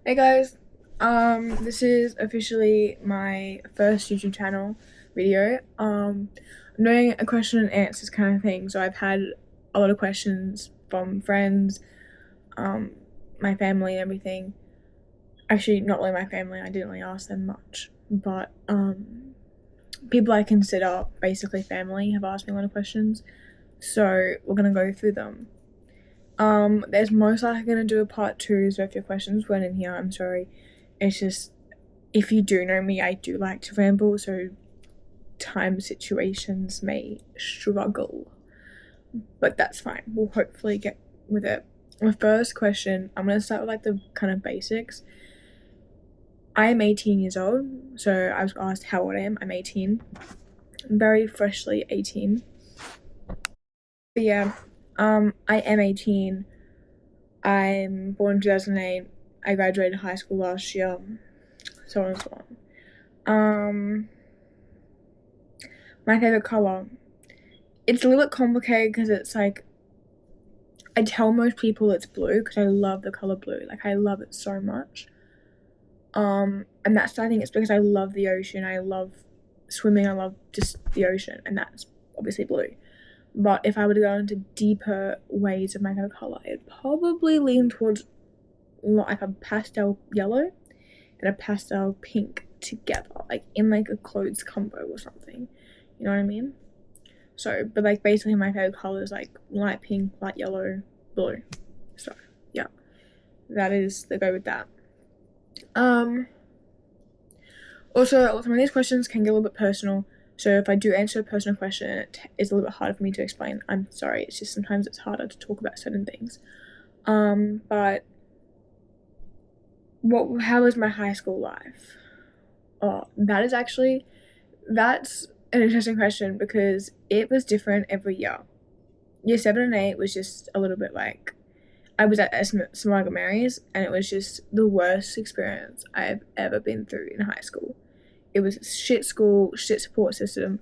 Hey guys, this is officially my first YouTube channel video. I'm doing a question and answers kind of thing, so I've had a lot of questions from friends, um, my family and everything. Actually, not really my family, I didn't really ask them much, but people I consider basically family have asked me a lot of questions, so we're gonna go through them. There's most likely gonna do a part two, so if your questions weren't in here, I'm sorry. It's just, if you do know me, I do like to ramble, so time situations may struggle. But that's fine. We'll hopefully get with it. The first question, I'm gonna start with like the kind of basics. I am 18 years old, so I was asked how old I am. I'm 18. I'm very freshly 18. But yeah, I am 18. I'm born in 2008. I graduated high school last year, so on and so on. My favorite color. It's a little bit complicated because it's like, I tell most people it's blue because I love the color blue. Like, I love it so much. And that's, I think it's because I love the ocean. I love swimming. I love just the ocean, and that's obviously blue. But if I were to go into deeper ways of my favorite color, I'd probably lean towards like a pastel yellow and a pastel pink together, like in like a clothes combo or something. You know what I mean? So, but like basically my favorite color is like light pink, light yellow, blue. So, yeah, that is the go with that. Also, some of these questions can get a little bit personal. So if I do answer a personal question, it is a little bit harder for me to explain. I'm sorry. It's just sometimes it's harder to talk about certain things. But how was my high school life? Oh, that's an interesting question because it was different every year. Year 7 and 8 was just a little bit like, I was at St. Margaret Mary's, and it was just the worst experience I've ever been through in high school. It was a shit school, shit support system,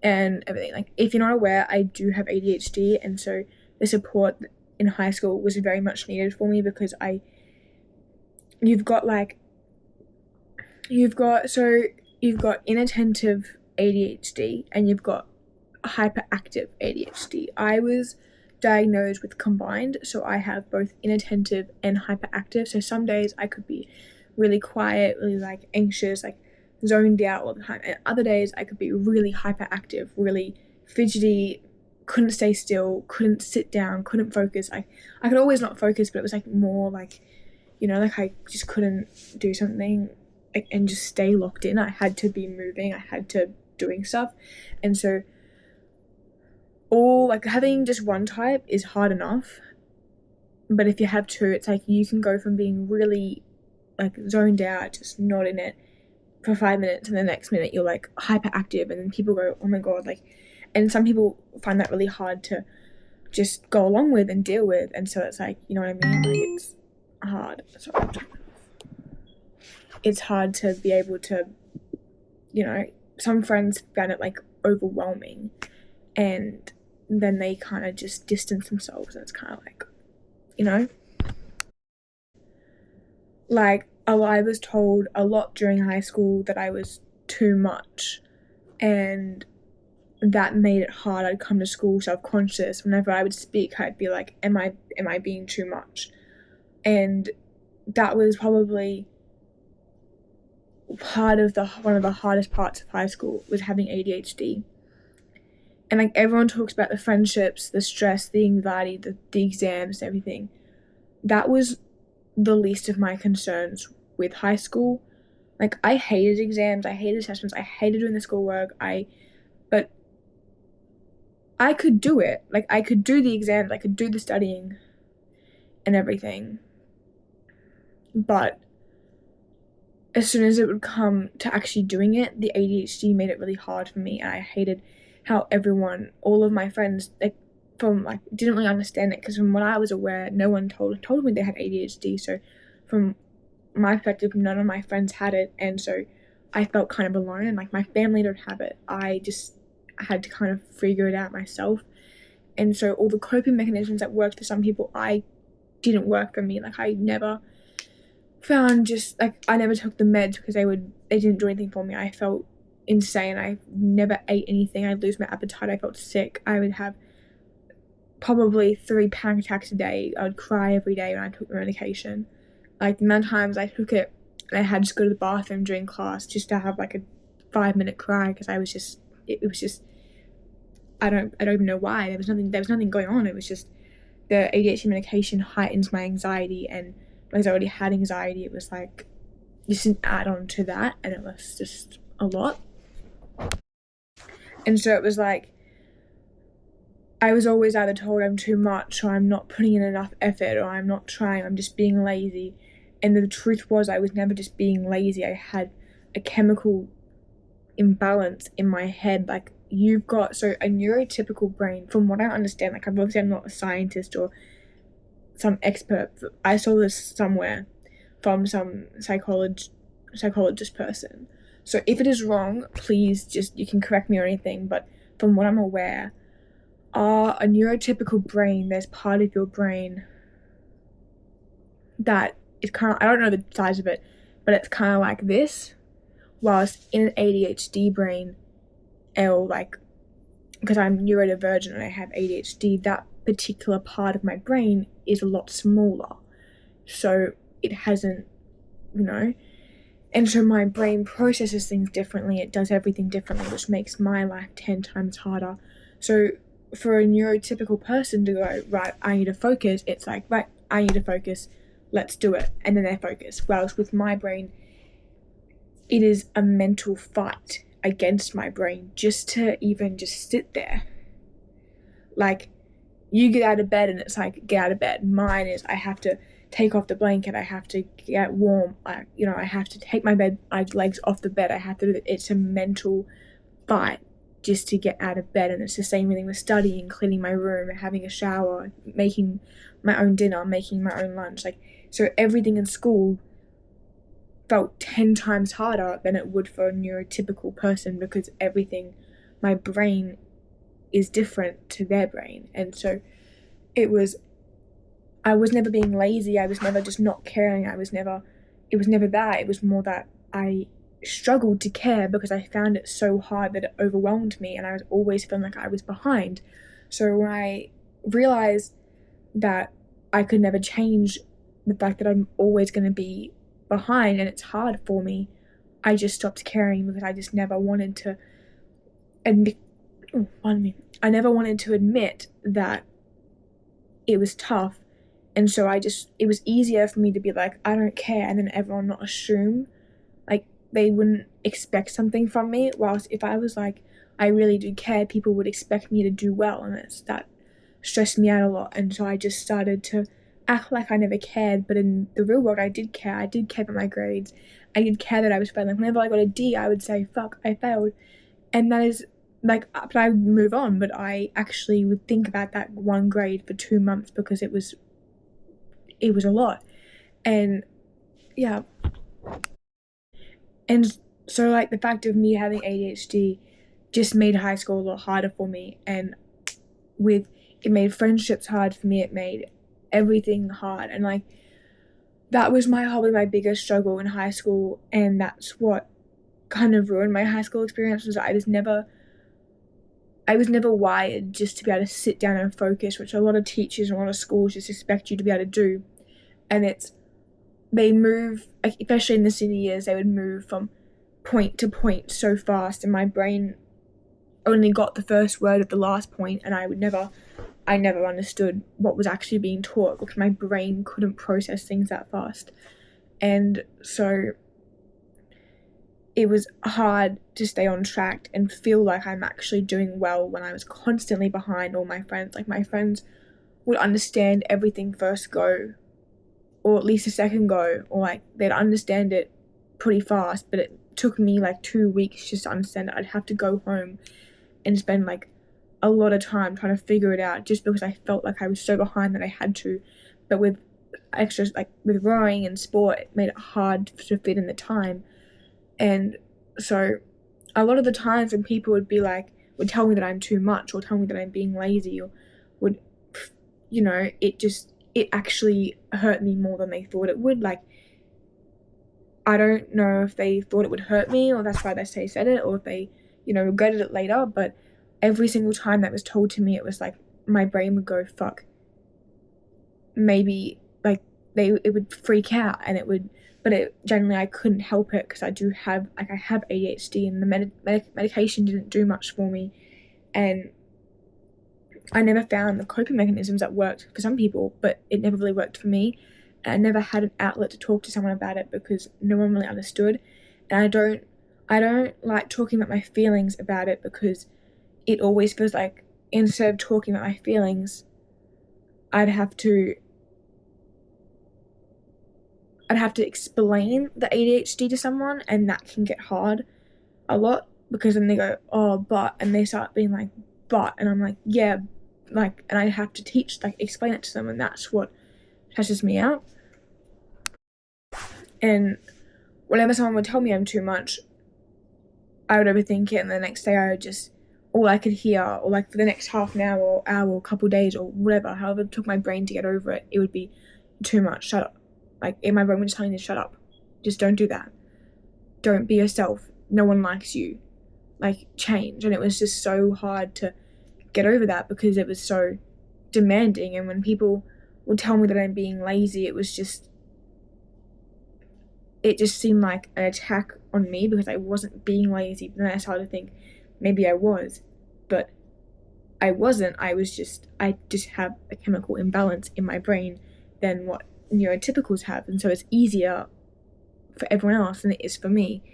and everything. Like, if you're not aware, I do have ADHD, and so the support in high school was very much needed for me because you've got like, you've got inattentive ADHD and you've got hyperactive ADHD. I was diagnosed with combined, so I have both inattentive and hyperactive. So some days I could be really quiet, really like anxious, like zoned out all the time, and other days I could be really hyperactive, really fidgety, couldn't stay still, couldn't sit down, couldn't focus. I could always not focus, but it was like more like, like I just couldn't do something and just stay locked in. I had to be moving, I had to doing stuff. And so all like having just one type is hard enough, but if you have two, it's like you can go from being really like zoned out, just not in it for 5 minutes, and the next minute you're like hyperactive, and then people go, oh my god, like, and some people find that really hard to just go along with and deal with, and so it's like, you know what I mean, like it's hard. Sorry, it's hard to be able to, some friends found it like overwhelming, and then they kind of just distance themselves, and it's kind of like, you know, like I was told a lot during high school that I was too much, and that made it hard. I'd come to school self-conscious. Whenever I would speak, I'd be like, am I being too much? And that was probably one of the hardest parts of high school, was having ADHD. And like everyone talks about the friendships, the stress, the anxiety, the exams, everything. That was the least of my concerns with high school. Like, I hated exams, I hated assessments, I hated doing the schoolwork. But I could do it. Like, I could do the exams, I could do the studying and everything. But as soon as it would come to actually doing it, the ADHD made it really hard for me, and I hated how all of my friends, like, didn't really understand it, because from what I was aware, no one told me they had ADHD. So from my perspective, none of my friends had it, and so I felt kind of alone, and like my family don't have it. I just had to kind of figure it out myself, and so all the coping mechanisms that worked for some people, I didn't work for me. Like, I never found just like I never took the meds because they didn't do anything for me. I felt insane. I never ate anything. I'd lose my appetite. I felt sick. I would have probably 3 panic attacks a day. I would cry every day when I took the medication. Like the amount of times I took it and I had to go to the bathroom during class just to have like a 5-minute cry because I was just it was just I don't even know why. There was nothing going on. It was just the ADHD medication heightens my anxiety, and because I already had anxiety, it was like just an add-on to that, and it was just a lot. And so it was like I was always either told I'm too much, or I'm not putting in enough effort, or I'm not trying, I'm just being lazy. And the truth was I was never just being lazy. I had a chemical imbalance in my head. Like you've got a neurotypical brain, from what I understand, like obviously I'm not a scientist or some expert. I saw this somewhere from some psychologist person. So if it is wrong, please just, you can correct me or anything, but from what I'm aware, a neurotypical brain, there's part of your brain that is kind of, I don't know the size of it, but it's kind of like this, whilst in an ADHD brain, like, because I'm neurodivergent and I have ADHD, that particular part of my brain is a lot smaller. So it hasn't, and so my brain processes things differently. It does everything differently, which makes my life 10 times harder. So for a neurotypical person to go, right, I need to focus, it's like, right, I need to focus, let's do it. And then they focus. Whereas with my brain, it is a mental fight against my brain just to even just sit there. Like, you get out of bed and it's like, get out of bed. Mine is, I have to take off the blanket, I have to get warm, I have to take my legs off the bed, I have to do it. It's a mental fight just to get out of bed. And it's the same thing with studying, cleaning my room, having a shower, making my own dinner, making my own lunch. Like, so everything in school felt 10 times harder than it would for a neurotypical person, because everything, my brain is different to their brain. And so I was never being lazy, I was never just not caring, it was never that. It was more that I struggled to care because I found it so hard that it overwhelmed me, and I was always feeling like I was behind. So when I realized that I could never change the fact that I'm always going to be behind and it's hard for me, I just stopped caring, because I just never wanted to admit that it was tough. And so it was easier for me to be like, I don't care, and then everyone not assume, like, they wouldn't expect something from me. Whilst if I was like, I really do care, people would expect me to do well, and that stressed me out a lot. And so I just started to act like I never cared, but in the real world I did care. I did care about my grades. I did care that I was failing. Like, whenever I got a D, I would say, fuck, I failed. And that is, like, but I would move on, but I actually would think about that one grade for 2 months, because it was a lot. And yeah, and so like the fact of me having ADHD just made high school a lot harder for me, and it made friendships hard for me, it made everything hard. And like, that was probably my biggest struggle in high school, and that's what kind of ruined my high school experience. Was I was never wired just to be able to sit down and focus, which a lot of teachers and a lot of schools just expect you to be able to do. And they move, especially in the senior years, they would move from point to point so fast, and my brain only got the first word of the last point, and I never understood what was actually being taught, because my brain couldn't process things that fast. And so it was hard to stay on track and feel like I'm actually doing well when I was constantly behind all my friends. Like, my friends would understand everything first go, or at least a second go, or like they'd understand it pretty fast, but it took me like 2 weeks just to understand it. I'd have to go home and spend like a lot of time trying to figure it out, just because I felt like I was so behind that I had to. But with extras, like with rowing and sport, it made it hard to fit in the time. And so a lot of the times when people would tell me that I'm too much, or tell me that I'm being lazy, or would, it actually hurt me more than they thought it would. Like, I don't know if they thought it would hurt me, or that's why they said it, or if they, regretted it later, but every single time that was told to me, it was like my brain would go, fuck, maybe, like, it would freak out, and it would, but generally I couldn't help it because I have ADHD, and the medication didn't do much for me, and I never found the coping mechanisms that worked for some people, but it never really worked for me. And I never had an outlet to talk to someone about it because no one really understood. And I don't like talking about my feelings about it because it always feels like instead of talking about my feelings, I'd have to explain the ADHD to someone, and that can get hard a lot because then they go, oh, but, and they start being like, but, and I'm like, yeah, like, and I have to explain it to them, and that's what stresses me out. And whenever someone would tell me I'm too much, I would overthink it, and the next day I would just, all I could hear, or like for the next half an hour or couple days or whatever, however it took my brain to get over it, it would be too much, shut up. Like, my brain would just tell me to shut up. Just don't do that. Don't be yourself. No one likes you. Like, change. And it was just so hard to get over that because it was so demanding. And when people would tell me that I'm being lazy, it just seemed like an attack on me because I wasn't being lazy. But then I started to think maybe I was, but I wasn't. I just have a chemical imbalance in my brain than what neurotypicals have, and so it's easier for everyone else than it is for me.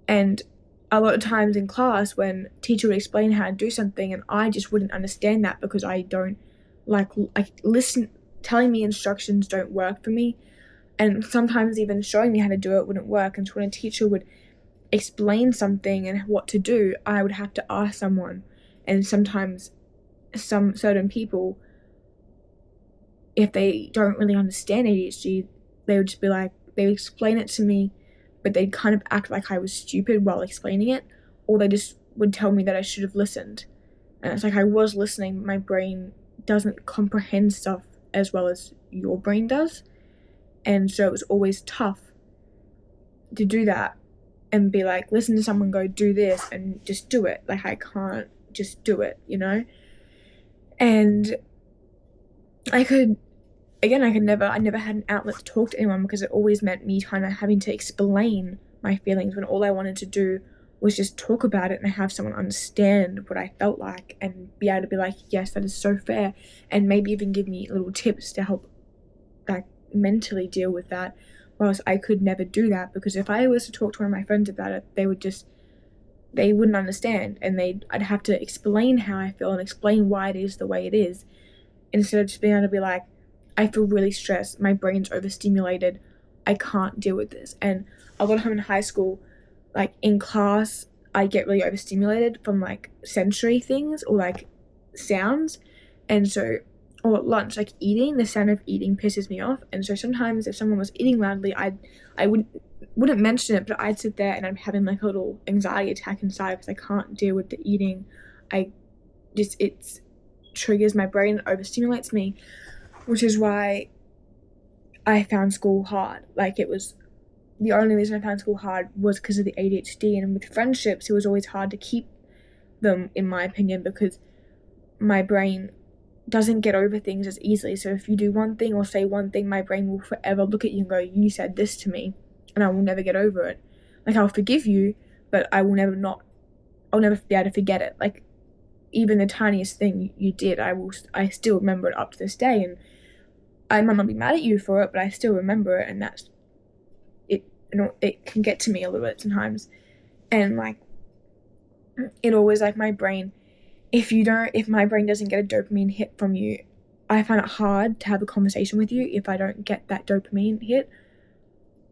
And a lot of times in class when teacher would explain how to do something and I just wouldn't understand that because I don't like telling me instructions don't work for me, and sometimes even showing me how to do it wouldn't work. And so when a teacher would explain something and what to do, I would have to ask someone, and sometimes some certain people, if they don't really understand ADHD, they would just be like, they would explain it to me, but they'd kind of act like I was stupid while explaining it, or they just would tell me that I should have listened. And it's like I was listening, but my brain doesn't comprehend stuff as well as your brain does. And so it was always tough to do that and be like, listen to someone go do this and just do it. Like, I can't just do it, And I never had an outlet to talk to anyone because it always meant me kind of having to explain my feelings when all I wanted to do was just talk about it and have someone understand what I felt like and be able to be like, yes, that is so fair, and maybe even give me little tips to help like mentally deal with that. Whereas I could never do that because if I was to talk to one of my friends about it, they wouldn't understand, and I'd have to explain how I feel and explain why it is the way it is, instead of just being able to be like, I feel really stressed, my brain's overstimulated, I can't deal with this. And a lot of time in high school, like in class, I get really overstimulated from like sensory things or like sounds, and so, or at lunch, like eating, the sound of eating pisses me off, and so sometimes if someone was eating loudly, I wouldn't mention it, but I'd sit there and I'm having like a little anxiety attack inside because I can't deal with the eating. It triggers my brain, overstimulates me, which is why I found school hard. Like, it was the only reason I found school hard was because of the ADHD, and with friendships, it was always hard to keep them, in my opinion, because my brain doesn't get over things as easily. So if you do one thing or say one thing, my brain will forever look at you and go, you said this to me, and I will never get over it. Like, I'll forgive you, but I'll never be able to forget it. Like, even the tiniest thing you did, I still remember it up to this day, and I might not be mad at you for it, but I still remember it, and that's it. It can get to me a little bit sometimes, and like, it always, like, my brain, if my brain doesn't get a dopamine hit from you, I find it hard to have a conversation with you if I don't get that dopamine hit.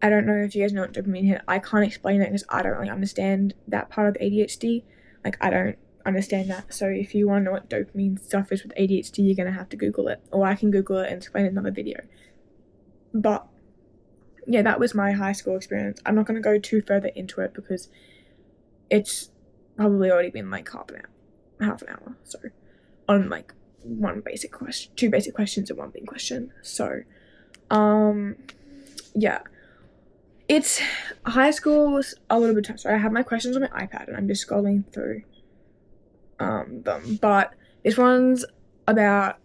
I don't know if you guys know what dopamine hit. I can't explain it because I don't really understand that part of ADHD. Like, I don't understand that. So if you want to know what dopamine stuff is with ADHD, you're going to have to Google it. Or I can Google it and explain it in another video. But yeah, that was my high school experience. I'm not going to go too further into it because it's probably already been like half an hour. So on like two basic questions and one big question. So yeah. It's high school's a little bit tough. So I have my questions on my iPad and I'm just scrolling through them. But this one's about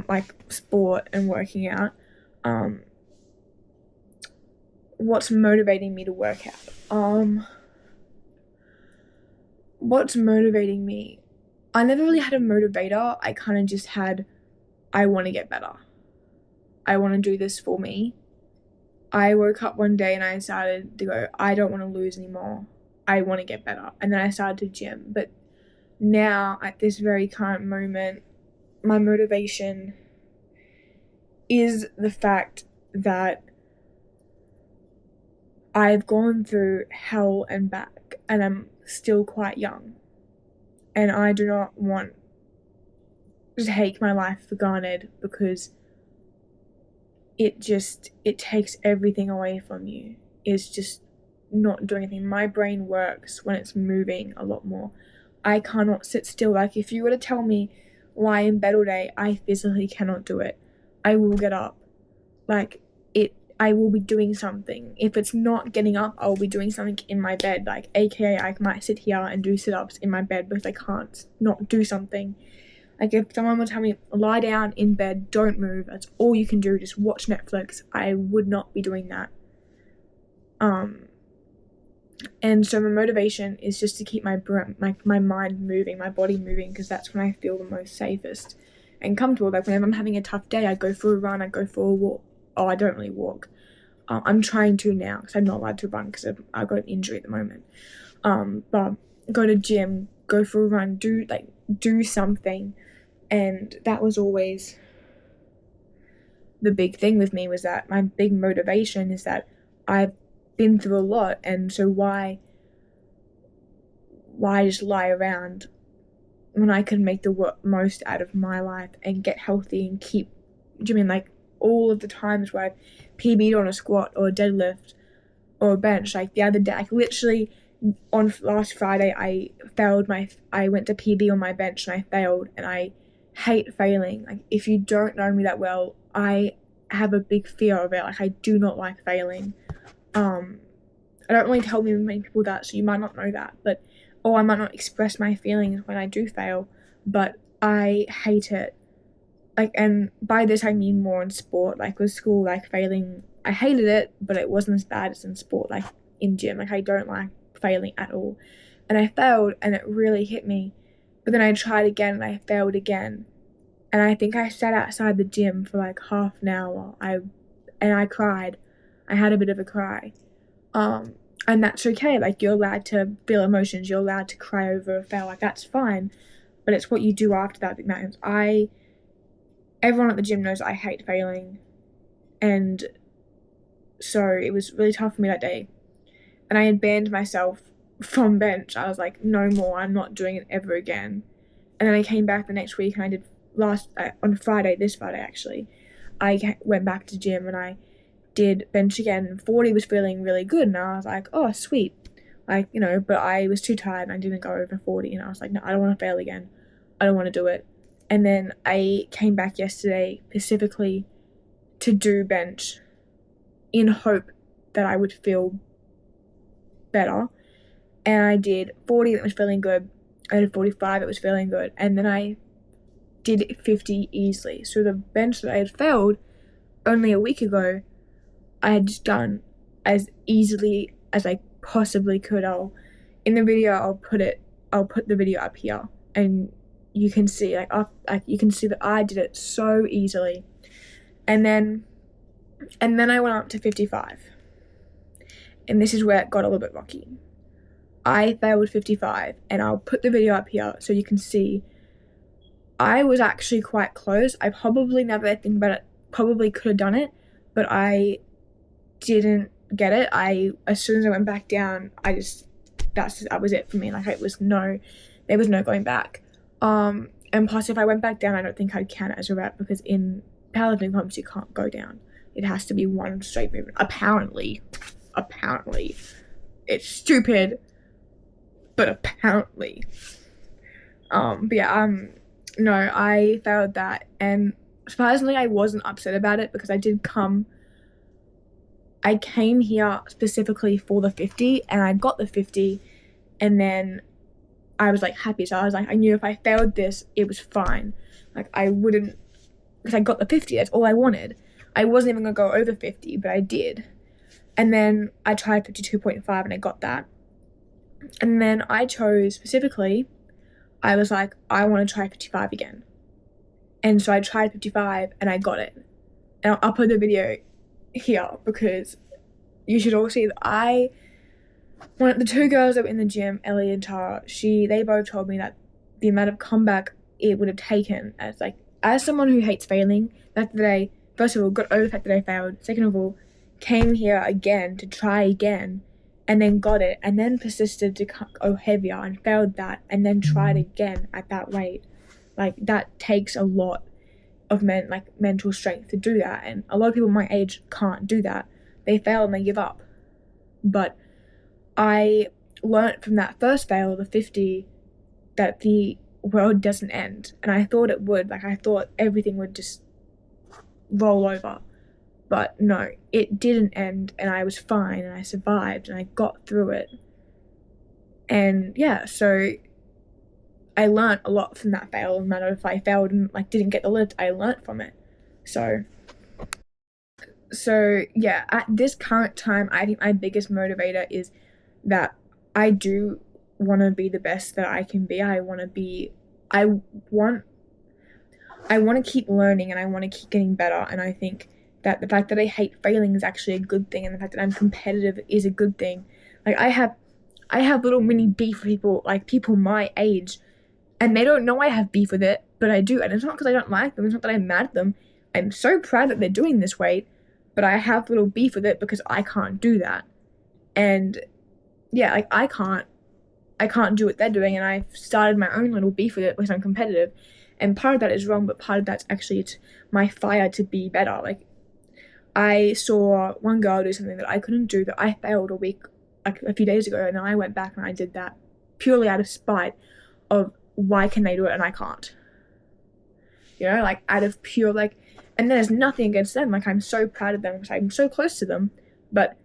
like sport and working out. What's motivating me to work out? What's motivating me? I never really had a motivator. I kind of just had, I want to get better. I want to do this for me. I woke up one day and I started to go, I don't want to lose anymore. I want to get better. And then I started to gym. But now, at this very current moment, my motivation is the fact that I've gone through hell and back, and I'm still quite young. And I do not want to take my life for granted because it takes everything away from you. It's just not doing anything. My brain works when it's moving a lot more. I cannot sit still. Like, if you were to tell me lie in bed all day, I physically cannot do it. I will get up. Like, I will be doing something. If it's not getting up, I will be doing something in my bed. Like, aka I might sit here and do sit-ups in my bed because I can't not do something. Like, if someone would tell me, lie down in bed, don't move, that's all you can do, just watch Netflix, I would not be doing that. And so my motivation is just to keep my mind moving, my body moving, because that's when I feel the most safest and comfortable. Like, whenever I'm having a tough day, I go for a run, I go for a walk. Oh, I don't really walk. I'm trying to now because I'm not allowed to run because I've got an injury at the moment. But go to gym, go for a run, do something. And that was always the big thing with me, was that my big motivation is that I've been through a lot, and so why just lie around when I could make the most out of my life and get healthy and keep gymming. Like, all of the times where I've PB'd on a squat or a deadlift or a bench, like the other day, like literally on last Friday, I went to PB on my bench and I failed, and I hate failing. Like, if you don't know me that well, I have a big fear of it. Like, I do not like failing. I don't really tell many people that, so you might not know that, or I might not express my feelings when I do fail, but I hate it. Like, and by this I mean more in sport. Like, with school, like, failing, I hated it, but it wasn't as bad as in sport, like in gym. Like, I don't like failing at all. And I failed, and it really hit me. But then I tried again, and I failed again. And I think I sat outside the gym for like half an hour. I cried. I had a bit of a cry. And that's okay. Like, you're allowed to feel emotions. You're allowed to cry over a fail. Like, that's fine. But it's what you do after that that matters. Everyone at the gym knows I hate failing. And so it was really tough for me that day. And I had banned myself from bench. I was like, no more. I'm not doing it ever again. And then I came back the next week, and I did on Friday, this Friday actually, I went back to gym and I did bench again. 40 was feeling really good, and I was like, oh, sweet. Like, you know, but I was too tired and I didn't go over 40, and I was like, no, I don't want to fail again. I don't want to do it. And then I came back yesterday specifically to do bench in hope that I would feel better. And I did 40, that was feeling good. I did 45, it was feeling good. And then I did 50 easily. So the bench that I had failed only a week ago, I had just done as easily as I possibly could. In the video, I'll put the video up here, and you can see you can see that I did it so easily. And then I went up to 55. And this is where it got a little bit rocky. I failed 55, and I'll put the video up here so you can see I was actually quite close. I probably, now that I think about it, probably could have done it, but I didn't get it. As soon as I went back down, that was it for me. Like, there was no going back. And plus, if I went back down, I don't think I'd count it as a rep, because in powerlifting comps, you can't go down. It has to be one straight movement. Apparently. It's stupid, but apparently. But yeah, no, I failed that, and surprisingly, I wasn't upset about it, because I did come I came here specifically for the 50 and I got the 50, and then I was like happy. So I was like, I knew if I failed this, it was fine. Like I wouldn't, because I got the 50, that's all I wanted. I wasn't even gonna go over 50, but I did. And then I tried 52.5 and I got that. And then I chose specifically, I was like, I want to try 55 again. And so I tried 55 and I got it. And I'll upload the video here because you should all see that one of the two girls that were in the gym, Ellie and Tara, they both told me that the amount of comeback it would have taken as someone who hates failing, that they, first of all, got over the fact that I failed, second of all, came here again to try again, and then got it, and then persisted to go heavier and failed that, and then tried again at that weight. Like, that takes a lot of mental strength to do that, and a lot of people my age can't do that. They fail and they give up. But I learnt from that first fail, the 50, that the world doesn't end, and I thought it would. Like, I thought everything would just roll over, but no, it didn't end, and I was fine, and I survived, and I got through it. And yeah, so I learnt a lot from that fail. No matter if I failed and didn't get the lift, I learnt from it. So yeah, at this current time, I think my biggest motivator is that I do want to be the best that I can be. I want to keep learning, and I want to keep getting better. And I think that the fact that I hate failing is actually a good thing, and the fact that I'm competitive is a good thing. Like, I have little mini beef with people my age, and they don't know I have beef with it, but I do. And it's not because I don't like them, it's not that I'm mad at them. I'm so proud that they're doing this weight, but I have little beef with it because I can't do that. And yeah, I can't do what they're doing, and I've started my own little beef with it because I'm competitive. And part of that is wrong, but part of that's actually it's my fire to be better. Like, I saw one girl do something that I couldn't do, that I failed a few days ago, and then I went back and I did that purely out of spite of why can they do it and I can't. You know, out of pure, and there's nothing against them. I'm so proud of them because I'm so close to them, but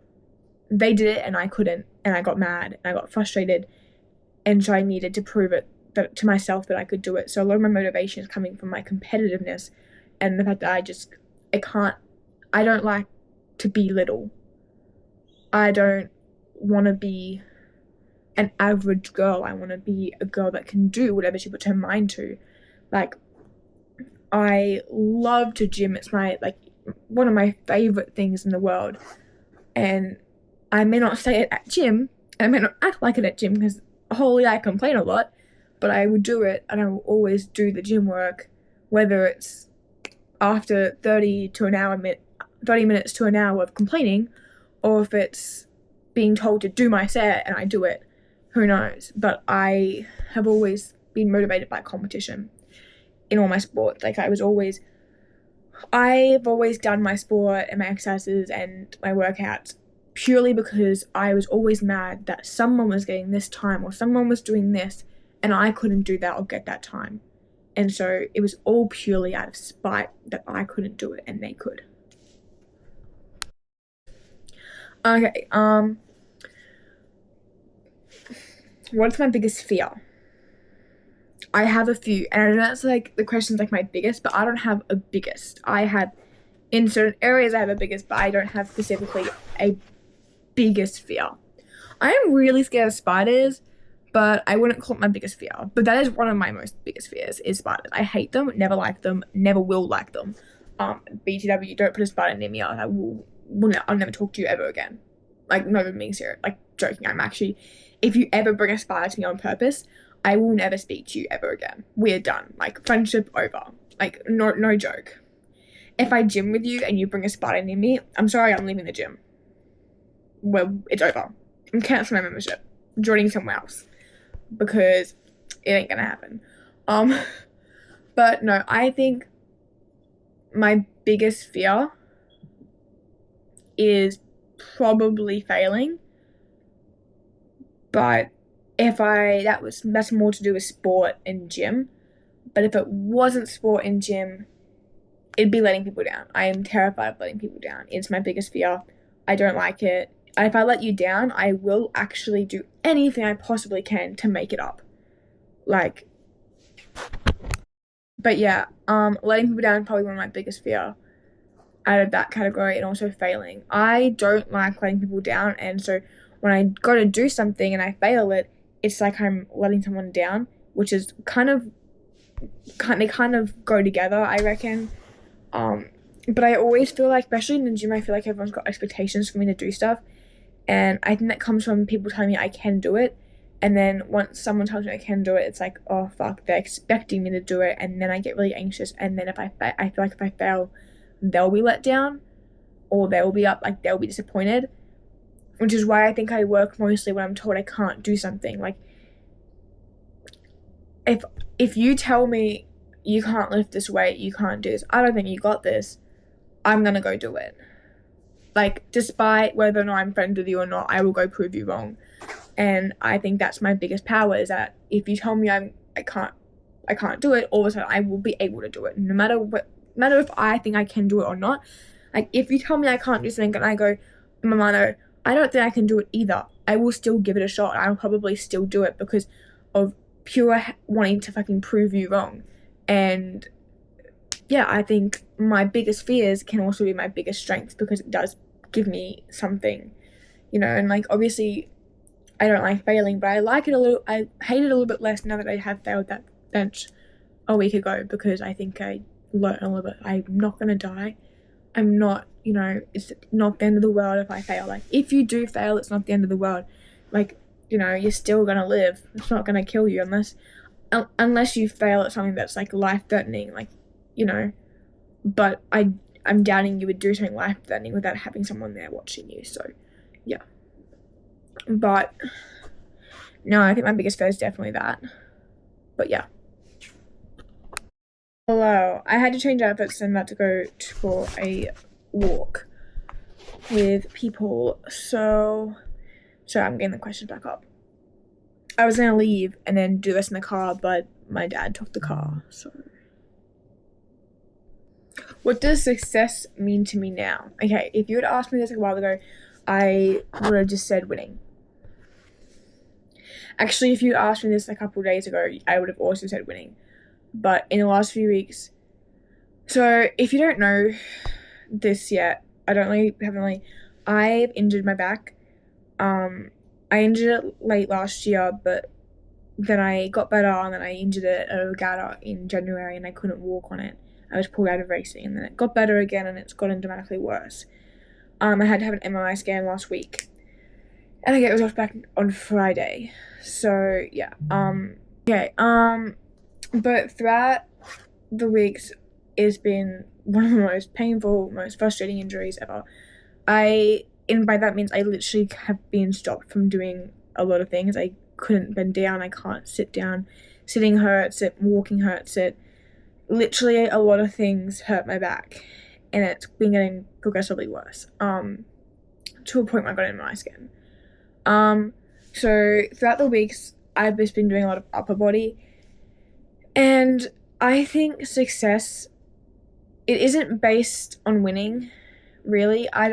they did it and I couldn't, and I got mad and I got frustrated, and so I needed to prove it to myself that I could do it. So a lot of my motivation is coming from my competitiveness and the fact that I don't like to be little. I don't want to be an average girl. I want to be a girl that can do whatever she puts her mind to. I love to gym. It's one of my favorite things in the world. And I may not say it at gym, and I may not act like it at gym because I complain a lot, but I would do it, and I will always do the gym work, whether it's after 30 minutes to an hour of complaining, or if it's being told to do my set and I do it. Who knows? But I have always been motivated by competition in all my sports. I've always done my sport and my exercises and my workouts purely because I was always mad that someone was getting this time or someone was doing this and I couldn't do that or get that time. And so it was all purely out of spite that I couldn't do it and they could. Okay, what's my biggest fear? I have a few, and I know that's the question's my biggest, but I don't have a biggest. In certain areas I have a biggest, but I don't have specifically a biggest fear. I am really scared of spiders, but I wouldn't call it my biggest fear. But that is one of my most biggest fears, is spiders. I hate them, never liked them, never will like them. BTW, don't put a spider near me, I'll never talk to you ever again. Not even being serious, joking. I'm actually, if you ever bring a spider to me on purpose, I will never speak to you ever again. We're done. Friendship over. No joke. If I gym with you and you bring a spider near me, I'm sorry, I'm leaving the gym. Well, it's over. I'm canceling my membership. Joining somewhere else. Because it ain't gonna happen. But no, I think my biggest fear is probably failing. But that's more to do with sport and gym. But if it wasn't sport and gym, it'd be letting people down. I am terrified of letting people down. It's my biggest fear. I don't like it. If I let you down, I will actually do anything I possibly can to make it up. Like, but yeah, letting people down is probably one of my biggest fear out of that category, and also failing. I don't like letting people down, and so when I go to do something and I fail it, it's like I'm letting someone down, which is they kind of go together, I reckon. But I always feel like, especially in the gym, I feel like everyone's got expectations for me to do stuff, and I think that comes from people telling me I can do it, and then once someone tells me I can do it, it's like, oh fuck, they're expecting me to do it, and then I get really anxious, and then I feel like if I fail, they'll be let down, or they'll be disappointed, which is why I think I work mostly when I'm told I can't do something. Like, if you tell me you can't lift this weight, you can't do this, I don't think you got this, I'm gonna go do it. Like, despite whether or not I'm friends with you or not, I will go prove you wrong. And I think that's my biggest power, is that if you tell me I can't do it, all of a sudden I will be able to do it, no matter if I think I can do it or not. Like, if you tell me I can't do something and I go, Mamano, I don't think I can do it either, I will still give it a shot. I will probably still do it because of pure wanting to fucking prove you wrong. And yeah, I think my biggest fears can also be my biggest strengths, because it does give me something, and like, obviously I don't like failing, but I hate it a little bit less now that I have failed that bench a week ago, because I think I learned a little bit. I'm not gonna die. I'm not, it's not the end of the world if I fail. Like, if you do fail, it's not the end of the world. Like, you're still gonna live. It's not gonna kill you unless you fail at something that's like life-threatening, like, but I'm doubting you would do something life-threatening without having someone there watching you. So yeah, but no, I think my biggest fear is definitely that. But yeah. Hello, I had to change outfits and I'm about to go for a walk with people, so I'm getting the questions back up. I was gonna leave and then do this in the car, but my dad took the car, so. What does success mean to me now? Okay, if you had asked me this a while ago, I would have just said winning. Actually, if you asked me this a couple of days ago, I would have also said winning. But in the last few weeks, so if you don't know this yet, I've injured my back. I injured it late last year, but then I got better, and then I injured it at a regatta in January, and I couldn't walk on it. I was pulled out of racing, and then it got better again, and it's gotten dramatically worse. I had to have an MRI scan last week, and I get results back on Friday. So yeah, okay, but throughout the weeks, it's been one of the most painful, most frustrating injuries ever. And by that means I literally have been stopped from doing a lot of things. I couldn't bend down, I can't sit down, sitting hurts it, walking hurts it. Literally a lot of things hurt my back, and it's been getting progressively worse, to a point where I got an MRI scan. So throughout the weeks, I've just been doing a lot of upper body, and I think success, it isn't based on winning, really. I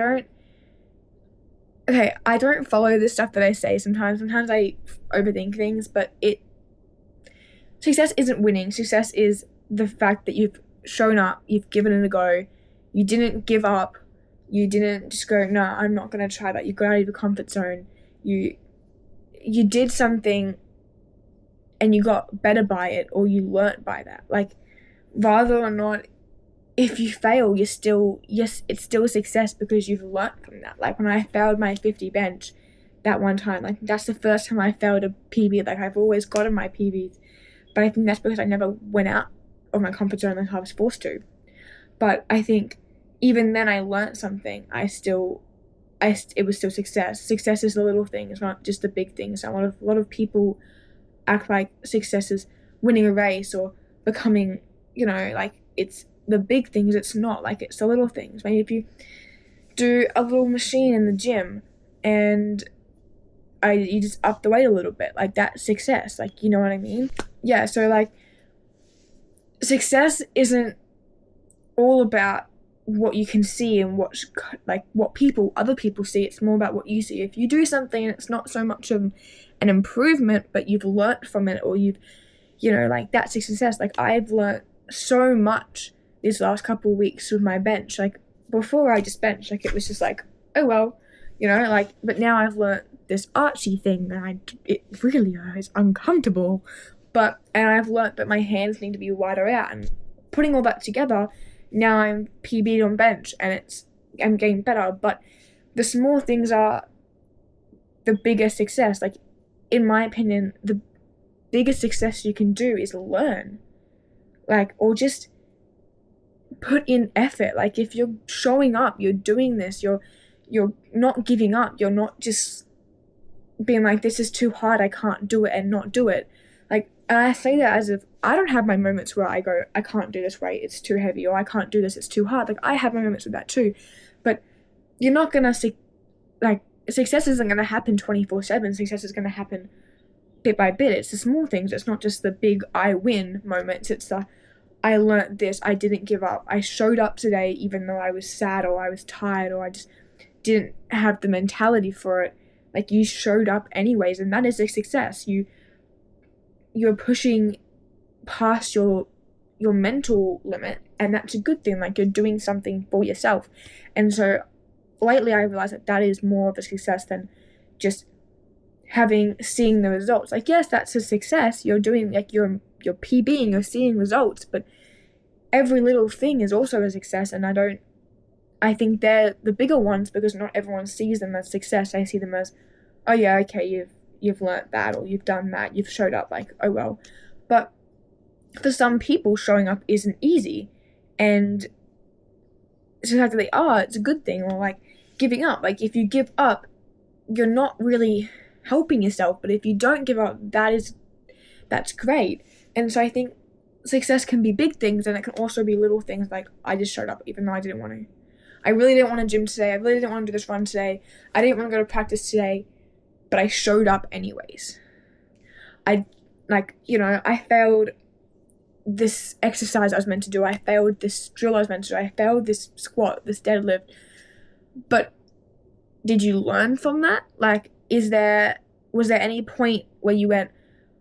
don't follow the stuff that I say sometimes. Sometimes I overthink things, but success isn't winning. Success is the fact that you've shown up, you've given it a go, you didn't give up, you didn't just go, no, I'm not going to try that. You got out of your comfort zone. You did something and you got better by it, or you learnt by that. Like, rather or not, if you fail, it's still a success because you've learnt from that. Like, when I failed my 50 bench that one time, like, that's the first time I failed a PB. Like, I've always gotten my PBs, but I think that's because I never went out of my comfort zone like I was forced to. But I think even then I learnt something. It was still success. Success is the little thing. It's not just the big things. A lot of people act like success is winning a race or becoming, like, it's the big things. It's not. Like, it's the little things. Maybe if you do a little machine in the gym and you just up the weight a little bit, like, that's success. Like, you know what I mean? Yeah, so, like, success isn't all about what you can see and what other people see. It's more about what you see. If you do something and it's not so much of an improvement, but you've learnt from it, or you've, like, that's a success. Like, I've learnt so much these last couple of weeks with my bench. Like, before I just benched, like, it was just like, oh well, but now I've learnt this archy thing and it really is uncomfortable, and I've learnt that my hands need to be wider out, and putting all that together, now I'm PB'd on bench and I'm getting better. But the small things are the biggest success. Like, in my opinion, the biggest success you can do is learn, or just put in effort. Like, if you're showing up, you're doing this, you're not giving up, you're not just being like, this is too hard, I can't do it, and not do it. And I say that as if I don't have my moments where I go, I can't do this weight, it's too heavy, or I can't do this, it's too hard. Like, I have my moments with that too. But you're not gonna success isn't gonna happen 24/7. Success is gonna happen bit by bit. It's the small things. It's not just the big I win moments. It's the I learnt this, I didn't give up, I showed up today even though I was sad, or I was tired, or I just didn't have the mentality for it. Like, you showed up anyways, and that is a success. You're pushing past your mental limit, and that's a good thing. Like, you're doing something for yourself. And so lately I realized that is more of a success than just seeing the results. Like, yes, that's a success. You're doing, like, you're PBing, you're seeing results, but every little thing is also a success. And I think they're the bigger ones, because not everyone sees them as success. I see them as, oh yeah, okay, you've learnt that, or you've done that, you've showed up, like, oh well. But for some people, showing up isn't easy, and so the fact that it's a good thing. Or like giving up, like, if you give up, you're not really helping yourself. But if you don't give up, that's great. And so I think success can be big things, and it can also be little things, like, I just showed up even though I didn't want to. I really didn't want to gym today, I really didn't want to do this run today, I didn't want to go to practice today, but I showed up anyways. I failed this exercise I was meant to do, I failed this drill I was meant to do, I failed this squat, this deadlift. But did you learn from that? Like, was there any point where you went,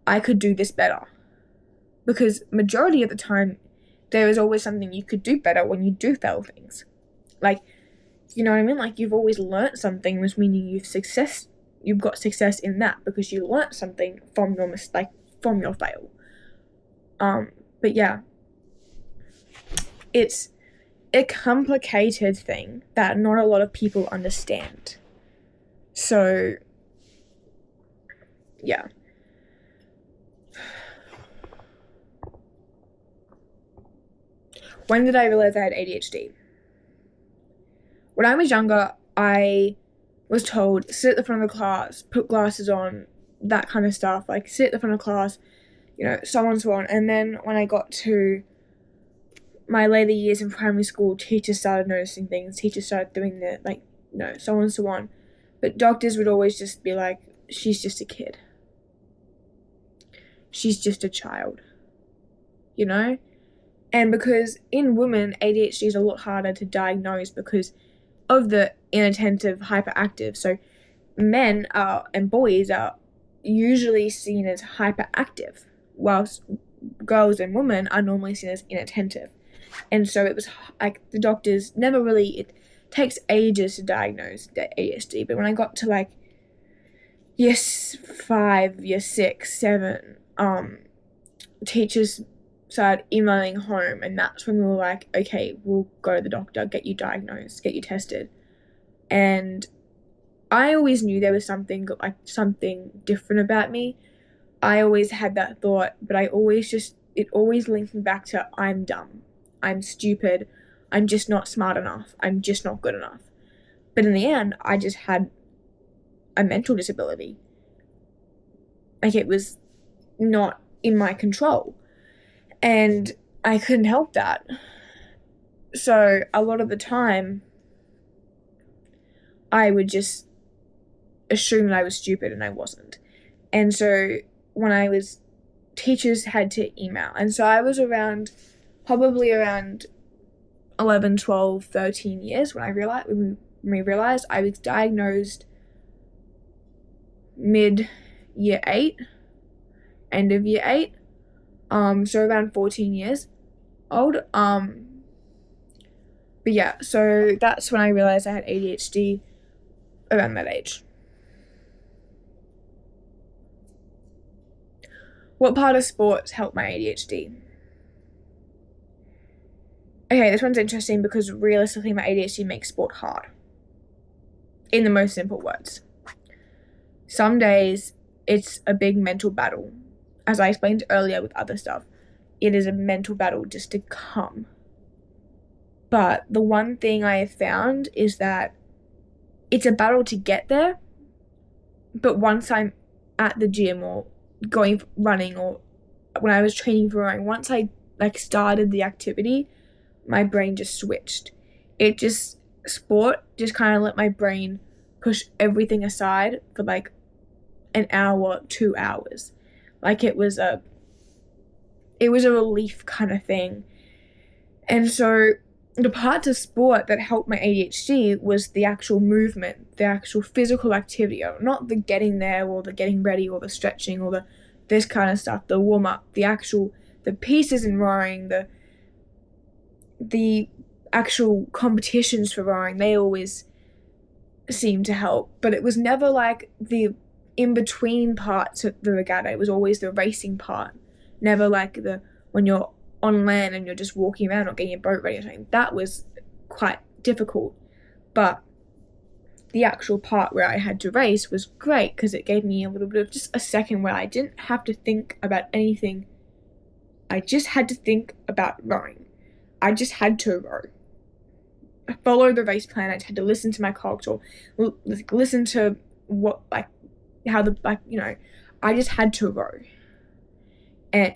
I could do this better? Because majority of the time, there is always something you could do better when you do fail things. Like, you know what I mean? Like, you've always learnt something, which meaning you've got success in that, because you learnt something from your mistake, from your fail. But yeah, it's a complicated thing that not a lot of people understand. So, yeah. When did I realize I had ADHD? When I was younger, I was told, sit at the front of the class, put glasses on, that kind of stuff. Like, sit at the front of the class, so on and so on. And then when I got to my later years in primary school, teachers started noticing things. Teachers started doing so on and so on. But doctors would always just be like, she's just a kid. She's just a child. And because in women, ADHD is a lot harder to diagnose because of the inattentive, hyperactive. So men and boys are usually seen as hyperactive, whilst girls and women are normally seen as inattentive. And so it was like the doctors never really, it takes ages to diagnose the ADHD. But when I got to year 5, year 6, 7, teachers started emailing home, and that's when we were like, okay, we'll go to the doctor, get you diagnosed, get you tested. And I always knew there was something different about me. I always had that thought, but it always linked me back to, I'm dumb, I'm stupid, I'm just not smart enough, I'm just not good enough. But in the end, I just had a mental disability. Like, it was not in my control. And I couldn't help that. So a lot of the time, I would just assume that I was stupid, and I wasn't. And so when teachers had to email. And so I was probably around 11, 12, 13 years when we realized I was diagnosed mid year 8, end of year 8, so around 14 years old. But yeah, so that's when I realized I had ADHD, around that age. What part of sports helped my ADHD? Okay, this one's interesting because realistically my ADHD makes sport hard. In the most simple words. Some days it's a big mental battle. As I explained earlier with other stuff, it is a mental battle just to come. But the one thing I have found is that it's a battle to get there, but once I'm at the gym or going running, or when I was training for rowing, once I started the activity, my brain just switched. Sport just kind of let my brain push everything aside for an hour, 2 hours. It was a relief kind of thing. And so the parts of sport that helped my ADHD was the actual movement, the actual physical activity, not the getting there or the getting ready or the stretching or this kind of stuff, the warm up, the pieces in rowing, the actual competitions for rowing, they always seemed to help. But it was never the in-between parts of the regatta. It was always the racing part, never when you're on land and you're just walking around or getting your boat ready or something. That was quite difficult. But the actual part where I had to race was great because it gave me a little bit of just a second where I didn't have to think about anything. I just had to think about rowing. I just had to row. Follow the race plan. I just had to listen to my cogs or listen to what I just had to row. And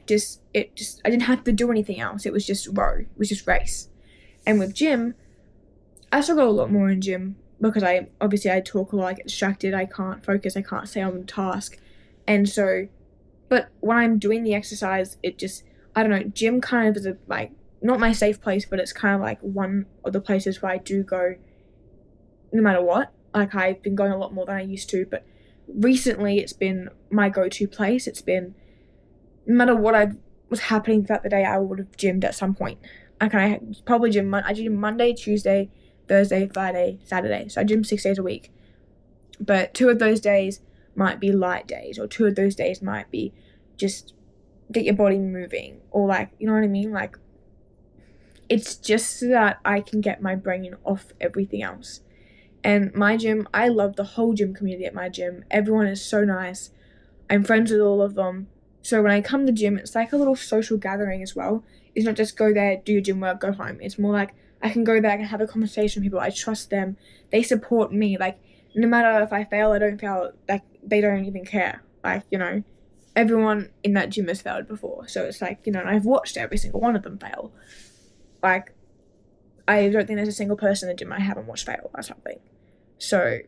I didn't have to do anything else. It was just row. It was just race. And with gym, I struggle a lot more in gym because I talk a lot, I get distracted, I can't focus, I can't stay on task. And so, but when I'm doing the exercise, gym kind of is not my safe place, but it's kind of one of the places where I do go no matter what. I've been going a lot more than I used to, but recently it's been my go-to place. It's been, no matter what was happening throughout the day, I would have gymmed at some point. I probably gym. I gym Monday, Tuesday, Thursday, Friday, Saturday. So I gym 6 days a week. But 2 of those days might be light days, or 2 of those days might be just get your body moving, or you know what I mean? It's just so that I can get my brain off everything else. And my gym, I love the whole gym community at my gym. Everyone is so nice. I'm friends with all of them. So when I come to gym, it's like a little social gathering as well. It's not just go there, do your gym work, go home. It's more I can go there, I can have a conversation with people. I trust them. They support me. No matter if I fail, I don't fail. They don't even care. Everyone in that gym has failed before. So it's and I've watched every single one of them fail. I don't think there's a single person in the gym I haven't watched fail or something. So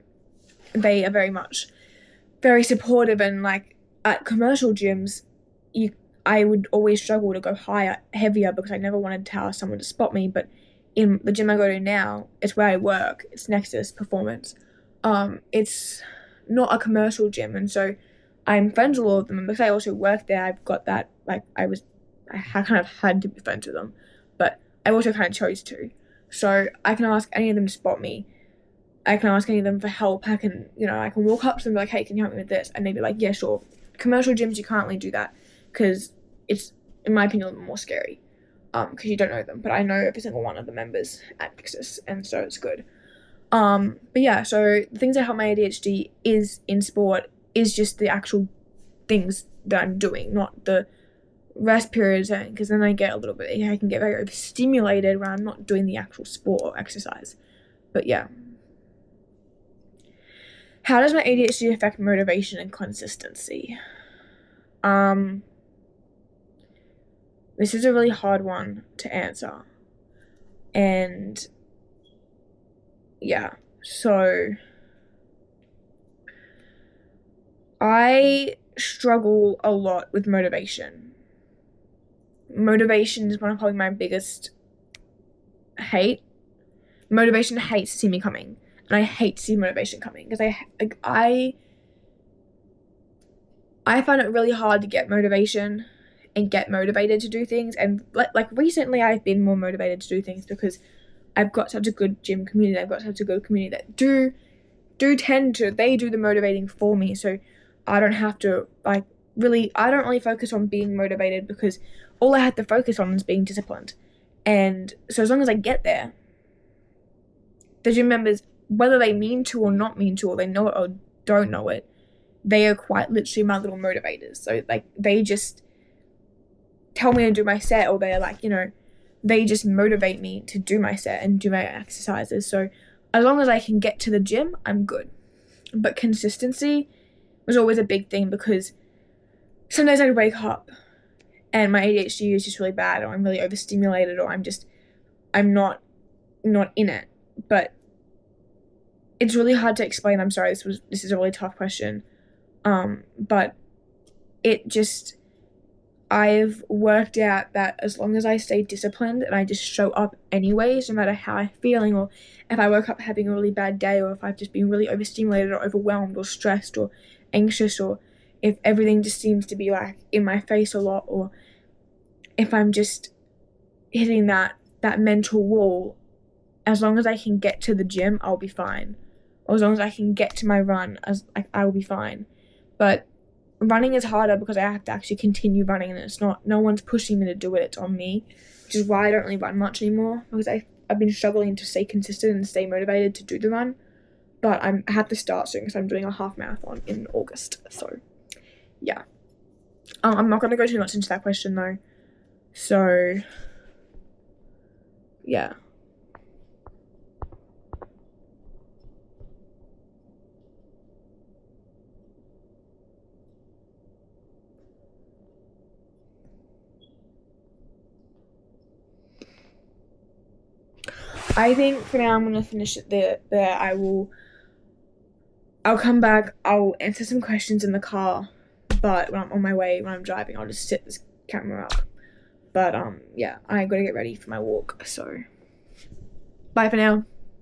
they are very supportive, and at commercial gyms, I would always struggle to go heavier because I never wanted to tell someone to spot me. But in the gym I go to now, it's where I work. It's Nexus Performance. It's not a commercial gym, and so I'm friends with all of them. And because I also work there, I've got that I kind of had to be friends with them, but I also kind of chose to. So I can ask any of them to spot me. I can ask any of them for help. I can walk up to them and be like, hey, can you help me with this? And they'd be like, yeah, sure. Commercial gyms, you can't really do that because it's, in my opinion, a little more scary because you don't know them. But I know every single one of the members at Nexus, and so it's good. But yeah, so the things that help my ADHD is in sport is just the actual things that I'm doing, not the rest periods, because then I can get very overstimulated when I'm not doing the actual sport or exercise. But yeah. How does my ADHD affect motivation and consistency? This is a really hard one to answer. And yeah, so I struggle a lot with motivation. Motivation is one of probably my biggest hate. Motivation hates to see me coming, and I hate to see motivation coming because I find it really hard to get motivation and get motivated to do things. And like recently, I've been more motivated to do things because I've got such a good gym community. I've got such a good community that do they do the motivating for me. So I don't have to I don't really focus on being motivated because all I have to focus on is being disciplined. And so as long as I get there, the gym members, whether they mean to or not mean to, or they know it or don't know it, they are quite literally my little motivators. So like they just tell me to do my set, or they're like, they just motivate me to do my set and do my exercises. So as long as I can get to the gym, I'm good. But consistency was always a big thing because some days I'd wake up and my ADHD is just really bad, or I'm really overstimulated, or I'm not in it. But it's really hard to explain. I'm sorry, this is a really tough question. But I've worked out that as long as I stay disciplined and I just show up anyways, no matter how I'm feeling, or if I woke up having a really bad day, or if I've just been really overstimulated or overwhelmed or stressed or anxious, or if everything just seems to be like in my face a lot, or if I'm just hitting that mental wall, as long as I can get to the gym, I'll be fine. Or as long as I can get to my run, I will be fine. But running is harder because I have to actually continue running, and it's not, no one's pushing me to do it, it's on me, which is why I don't really run much anymore, because I've been struggling to stay consistent and stay motivated to do the run. But I have to start soon because I'm doing a half marathon in August. So yeah, I'm not going to go too much into that question though. So yeah. I think for now I'm gonna finish it there. I'll come back. I'll answer some questions in the car, but when I'm on my way, when I'm driving, I'll just set this camera up. But yeah, I gotta get ready for my walk. So bye for now.